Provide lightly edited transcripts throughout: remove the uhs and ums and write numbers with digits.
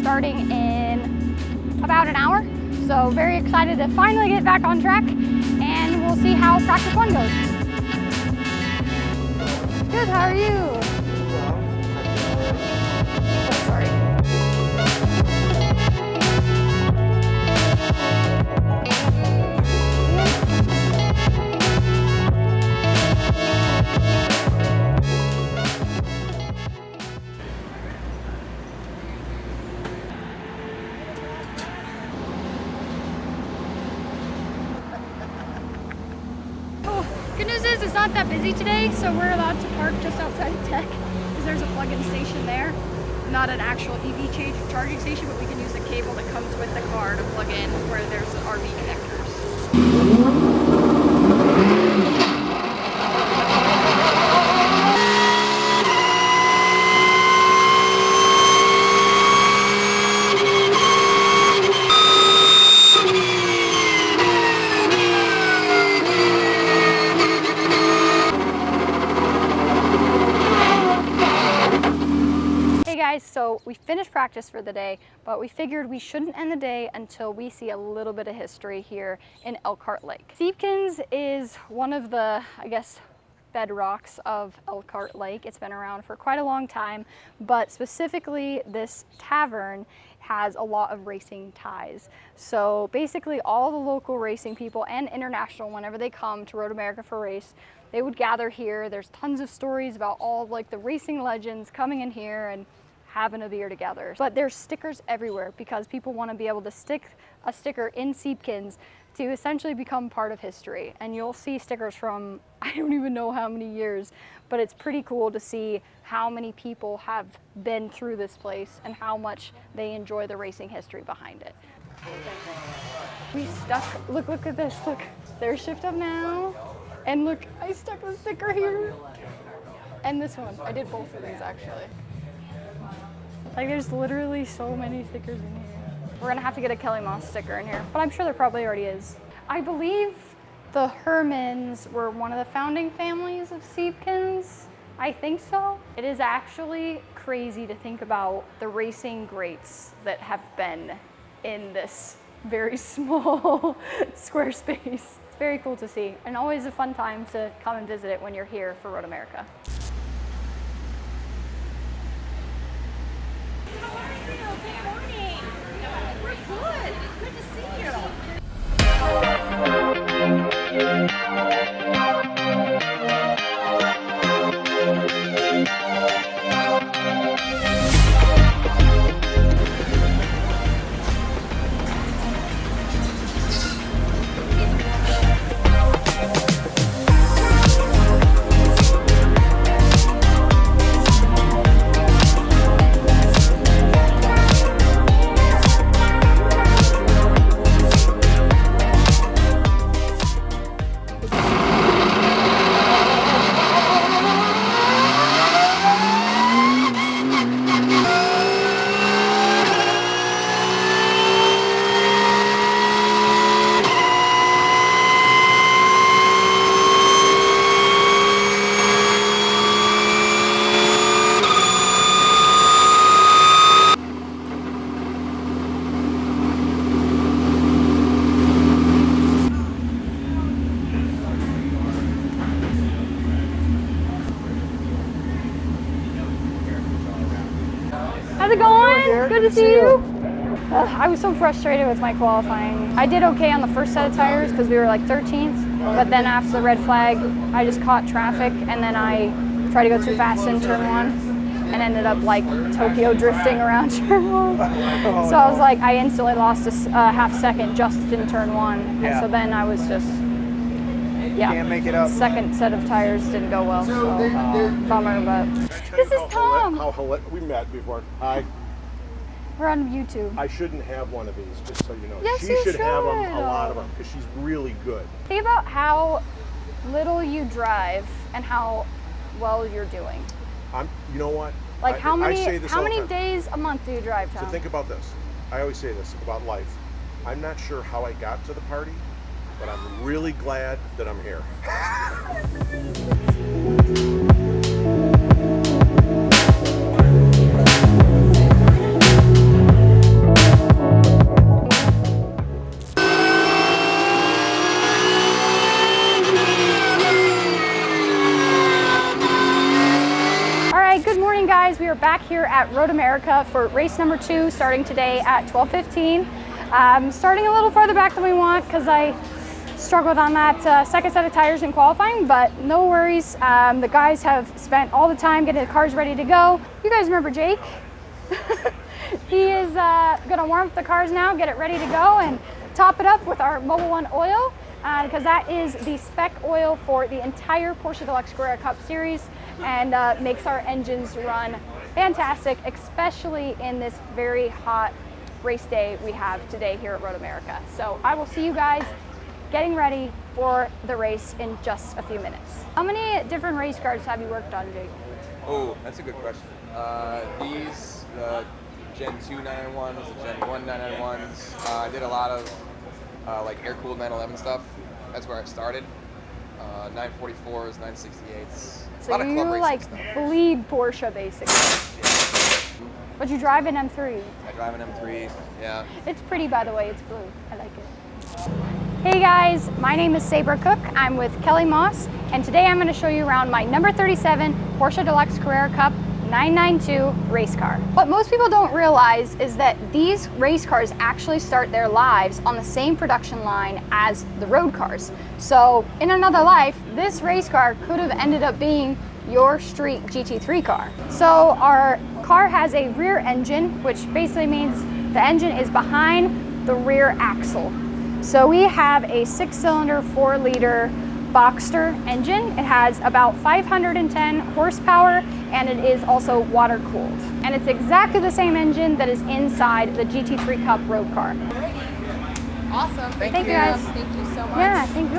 starting in about an hour. So very excited to finally get back on track, and we'll see how practice 1 goes. Good, how are you? Oh, sorry. Good news is it's not that busy today, so we're allowed to park just outside of Tech because there's a plug-in station there. Not an actual EV charging station, but we can use the cable that comes with the car to plug in where there's RV connectors. So we finished practice for the day, but we figured we shouldn't end the day until we see a little bit of history here in Elkhart Lake. Siebkens is one of the, I guess, bedrocks of Elkhart Lake. It's been around for quite a long time, but specifically this tavern has a lot of racing ties. So basically all the local racing people and international, whenever they come to Road America for a race, they would gather here. There's tons of stories about all like the racing legends coming in here and having a beer together. But there's stickers everywhere because people want to be able to stick a sticker in Siebkens to essentially become part of history. And you'll see stickers from, I don't even know how many years, but it's pretty cool to see how many people have been through this place and how much they enjoy the racing history behind it. We stuck, look at this, look, there's shift up now. And look, I stuck a sticker here. And this one, I did both of these actually. Like there's literally so many stickers in here. We're gonna have to get a Kelly Moss sticker in here, but I'm sure there probably already is. I believe the Hermans were one of the founding families of Siebkens. I think so. It is actually crazy to think about the racing greats that have been in this very small square space. It's very cool to see, and always a fun time to come and visit it when you're here for Road America. Good to see you. How's it going? Good to see you. I was so frustrated with my qualifying. I did okay on the first set of tires because we were like 13th, but then after the red flag, I just caught traffic and then I tried to go too fast in turn 1 and ended up like Tokyo drifting around turn 1. So I was like, I instantly lost a half second just in turn 1. And so then I was just, Can't make it up. Second set of tires didn't go well, so bummer, but this is Tom. We met before. Hi. We're on YouTube. I shouldn't have one of these, just so you know. Yes, she you should have them, should. a lot of them, because she's really good. Think about how little you drive and how well you're doing. You know what? Like how many time. days a month do you drive, Tom? So think about this. I always say this about life. I'm not sure how I got to the party, but I'm really glad that I'm here. at Road America for race number 2, starting today at 12:15. Starting a little farther back than we want because I struggled on that second set of tires in qualifying, but no worries. The guys have spent all the time getting the cars ready to go. You guys remember Jake? He is gonna warm up the cars now, get it ready to go, and top it up with our Mobil 1 oil, because that is the spec oil for the entire Porsche Deluxe Carrera Cup series, and makes our engines run fantastic, especially in this very hot race day we have today here at Road America. So I will see you guys getting ready for the race in just a few minutes. How many different race cars have you worked on, Jake? Oh, that's a good question. These, Gen 2 991s, the Gen 1 991s. I did a lot of like air-cooled 911 stuff. That's where I started. 944s, 968s. So you like bleed Porsche basically. But you drive an M3. I drive an M3, yeah. It's pretty, by the way, it's blue. I like it. Hey guys, my name is Sabre Cook. I'm with Kelly Moss, and today I'm going to show you around my number 37 Porsche Deluxe Carrera Cup 992 race car. What most people don't realize is that these race cars actually start their lives on the same production line as the road cars. So in another life, this race car could have ended up being your street GT3 car. So our car has a rear engine, which basically means the engine is behind the rear axle. So we have a 6-cylinder 4-liter Boxster engine. It has about 510 horsepower, and it is also water cooled. And it's exactly the same engine that is inside the GT3 Cup road car. Awesome. Thank you guys. Thank you so much. Yeah, thank you.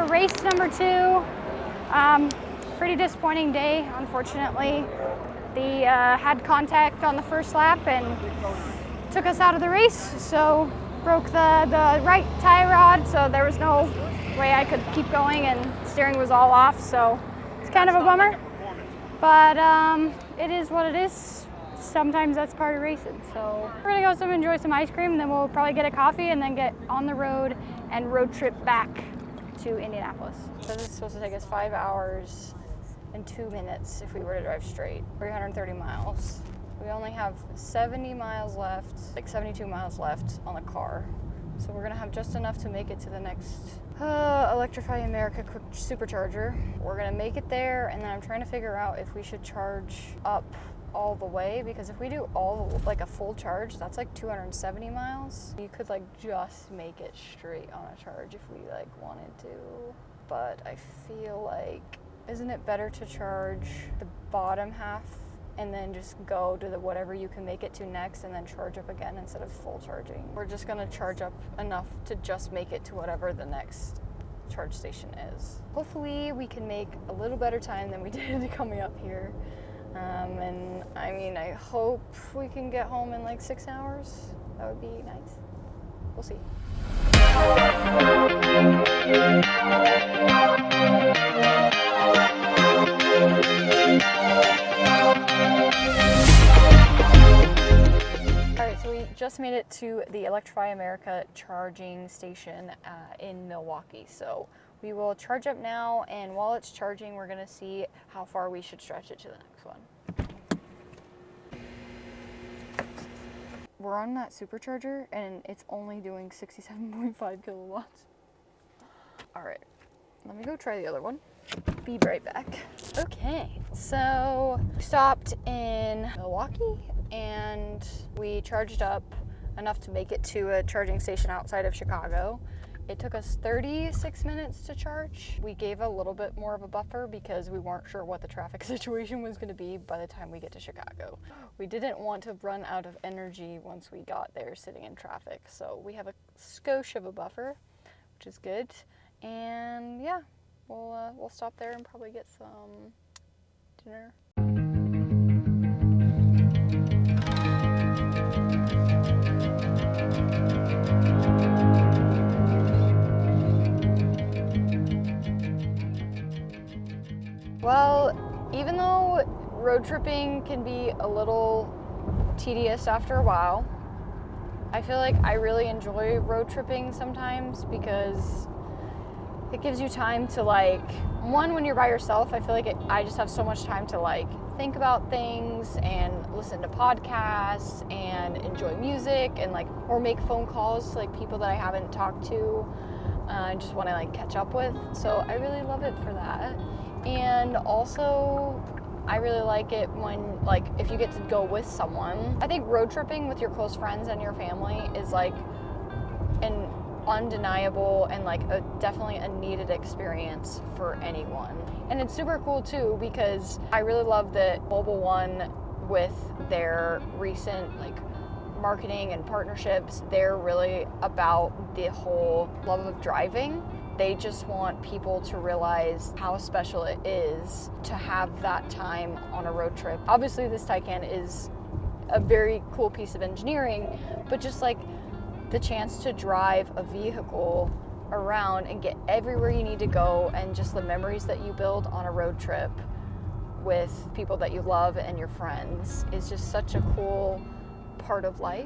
Race number 2, pretty disappointing day, unfortunately. They had contact on the first lap and took us out of the race, so broke the right tie rod, so there was no way I could keep going, and steering was all off, so it's kind of a bummer. But it is what it is. Sometimes that's part of racing. So we're gonna go enjoy some ice cream, and then we'll probably get a coffee and then get on the road and road trip back to Indianapolis. So this is supposed to take us 5 hours and 2 minutes if we were to drive straight, 330 miles. We only have 70 miles left, like 72 miles left on the car. So we're gonna have just enough to make it to the next Electrify America quick supercharger. We're gonna make it there, and then I'm trying to figure out if we should charge up all the way, because if we do like a full charge, that's like 270 miles. You could like just make it straight on a charge if we like wanted to, but I feel like, isn't it better to charge the bottom half and then just go to the whatever you can make it to next and then charge up again instead of full charging? We're just gonna charge up enough to just make it to whatever the next charge station is. Hopefully we can make a little better time than we did coming up here. And I mean, I hope we can get home in like 6 hours. That would be nice. We'll see. All right, so we just made it to the Electrify America charging station in Milwaukee. So we will charge up now, and while it's charging, we're gonna see how far we should stretch it to the next one. We're on that supercharger, and it's only doing 67.5 kilowatts. All right, let me go try the other one. Be right back. Okay, so we stopped in Milwaukee, and we charged up enough to make it to a charging station outside of Chicago. It took us 36 minutes to charge. We gave a little bit more of a buffer because we weren't sure what the traffic situation was going to be by the time we get to Chicago. We didn't want to run out of energy once we got there sitting in traffic. So we have a skosh of a buffer, which is good. And yeah, we'll stop there and probably get some dinner. Well, even though road tripping can be a little tedious after a while, I feel like I really enjoy road tripping sometimes because it gives you time to when you're by yourself, I feel like I just have so much time to think about things and listen to podcasts and enjoy music and or make phone calls to people that I haven't talked to and just want to catch up with. So I really love it for that. And also, I really like it when, if you get to go with someone. I think road tripping with your close friends and your family is, an undeniable and, definitely a needed experience for anyone. And it's super cool, too, because I really love that Mobil One, with their recent, marketing and partnerships, they're really about the whole love of driving. They just want people to realize how special it is to have that time on a road trip. Obviously, this Taycan is a very cool piece of engineering, but just the chance to drive a vehicle around and get everywhere you need to go, and just the memories that you build on a road trip with people that you love and your friends is just such a cool part of life.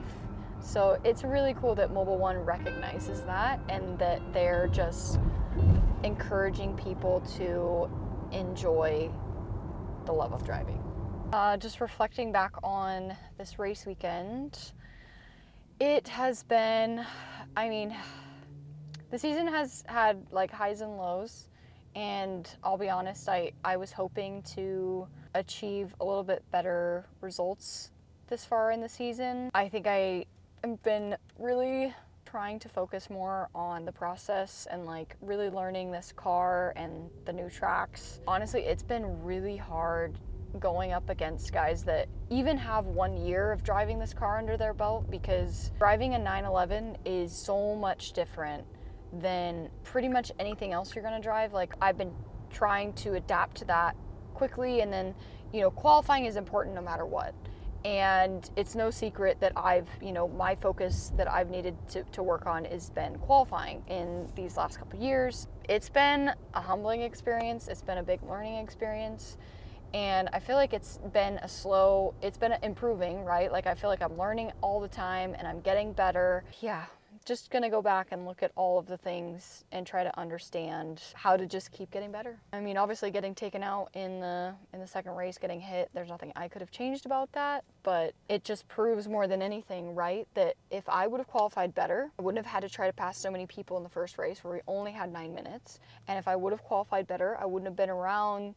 So it's really cool that Mobil One recognizes that and that they're just encouraging people to enjoy the love of driving. Just reflecting back on this race weekend, it has been, the season has had highs and lows, and I'll be honest, I was hoping to achieve a little bit better results this far in the season. I think I've been really trying to focus more on the process and really learning this car and the new tracks. Honestly, it's been really hard going up against guys that even have 1 year of driving this car under their belt, because driving a 911 is so much different than pretty much anything else you're gonna drive. I've been trying to adapt to that quickly, and then qualifying is important no matter what. And it's no secret that my focus that I've needed to work on has been qualifying in these last couple years. It's been a humbling experience. It's been a big learning experience. And I feel like it's been improving, right? I feel like I'm learning all the time and I'm getting better. Yeah, just gonna go back and look at all of the things and try to understand how to just keep getting better. Obviously getting taken out in the second race, getting hit, there's nothing I could have changed about that, but it just proves more than anything, right, that if I would have qualified better, I wouldn't have had to try to pass so many people in the first race where we only had 9 minutes. And if I would have qualified better, I wouldn't have been around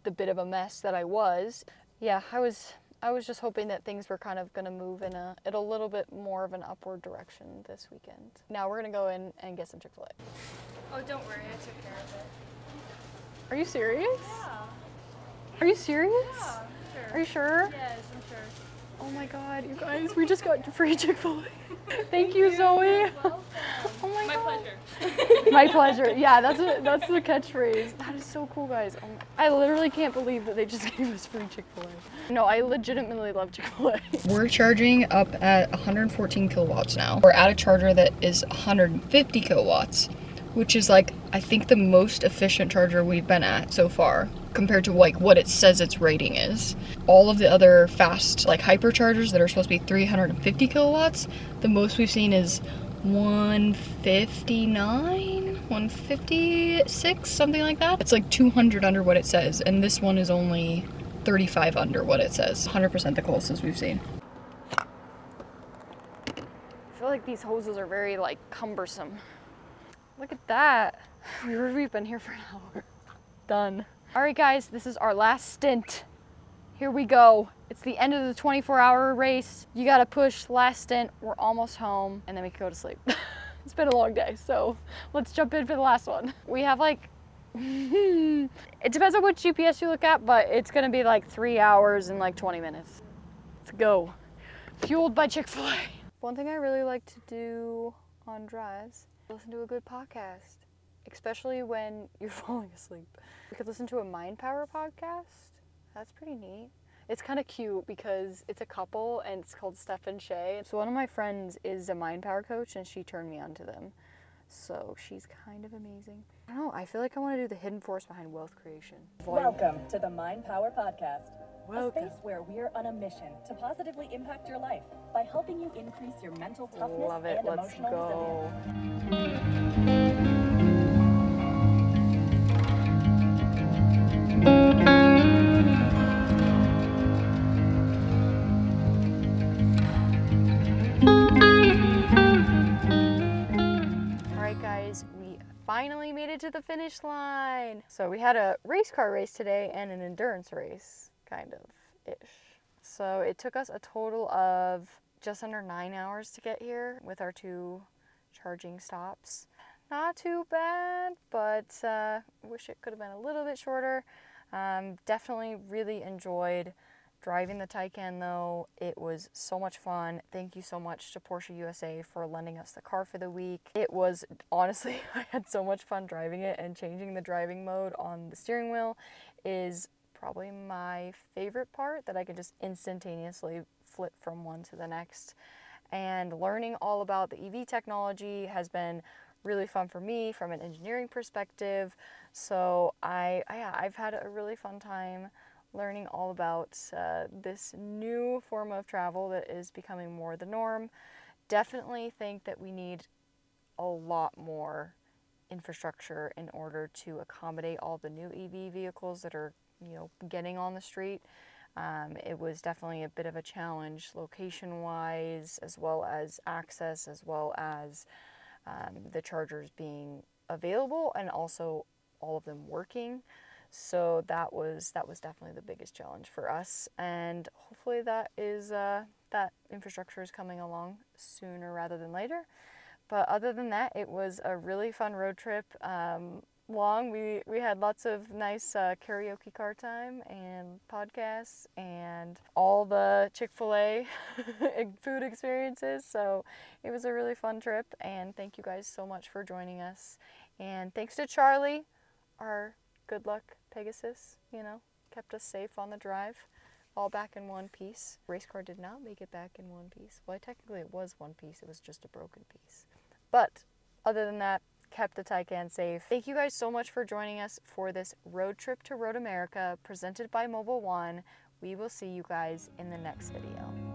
the bit of a mess that I was. Yeah, I was just hoping that things were kind of going to move in a little bit more of an upward direction this weekend. Now we're going to go in and get some Chick-fil-A. Oh, don't worry, I took care of it. Are you serious? Yeah. Are you serious? Yeah, sure. Are you sure? Yes, I'm sure. Oh my God, you guys, we just got free Chick-fil-A. Thank you, Zoe. Oh my My God. pleasure. My pleasure. Yeah, that's the catchphrase. That is so cool, guys. I literally can't believe that they just gave us free Chick-fil-A. No, I legitimately love Chick-fil-A. We're charging up at 114 kilowatts now. We're at a charger that is 150 kilowatts, which is I think the most efficient charger we've been at so far compared to what it says its rating is. All of the other fast hyperchargers that are supposed to be 350 kilowatts, the most we've seen is 159, 156, something like that. It's 200 under what it says, and this one is only 35 under what it says. 100% the closest we've seen. I feel like these hoses are very cumbersome. Look at that. We've been here for an hour. Done. All right, guys, this is our last stint. Here we go. It's the end of the 24-hour race. You gotta push last stint. We're almost home, and then we can go to sleep. It's been a long day, so let's jump in for the last one. We have like, it depends on which GPS you look at, but it's gonna be like 3 hours and like 20 minutes. Let's go. Fueled by Chick-fil-A. One thing I really like to do on drives, listen to a good podcast, especially when you're falling asleep. You could listen to a Mind Power podcast. That's pretty neat. It's kind of cute because it's a couple and it's called Steph and Shay. So one of my friends is a Mind Power coach and she turned me onto them. So she's kind of amazing. I don't know, I feel like I want to do the hidden force behind wealth creation. Welcome to the Mind Power Podcast. Welcome. A space where we're on a mission to positively impact your life by helping you increase your mental toughness Love it. and Let's emotional resilience. go. Alright guys, we finally made it to the finish line. So we had a race car race today and an endurance race, kind of-ish. So it took us a total of just under 9 hours to get here with our 2 charging stops. Not too bad, but wish it could have been a little bit shorter. Definitely really enjoyed driving the Taycan though. It was so much fun. Thank you so much to Porsche USA for lending us the car for the week. It was, honestly, I had so much fun driving it, and changing the driving mode on the steering wheel is probably my favorite part, that I can just instantaneously flip from one to the next. And learning all about the EV technology has been really fun for me from an engineering perspective. So I've had a really fun time learning all about this new form of travel that is becoming more the norm. Definitely think that we need a lot more infrastructure in order to accommodate all the new EV vehicles that are, getting on the street. It was definitely a bit of a challenge location-wise, as well as access, as well as the chargers being available and also all of them working. So that was definitely the biggest challenge for us, and hopefully that infrastructure is coming along sooner rather than later. But other than that, it was a really fun road trip. Long. We had lots of nice karaoke car time and podcasts and all the Chick-fil-A food experiences. So it was a really fun trip, and thank you guys so much for joining us. And thanks to Charlie, our good luck Pegasus, kept us safe on the drive, all back in one piece. Race car did not make it back in one piece. Well, technically it was one piece, it was just a broken piece. But other than that, kept the Taycan safe. Thank you guys so much for joining us for this road trip to Road America presented by Mobil 1. We will see you guys in the next video.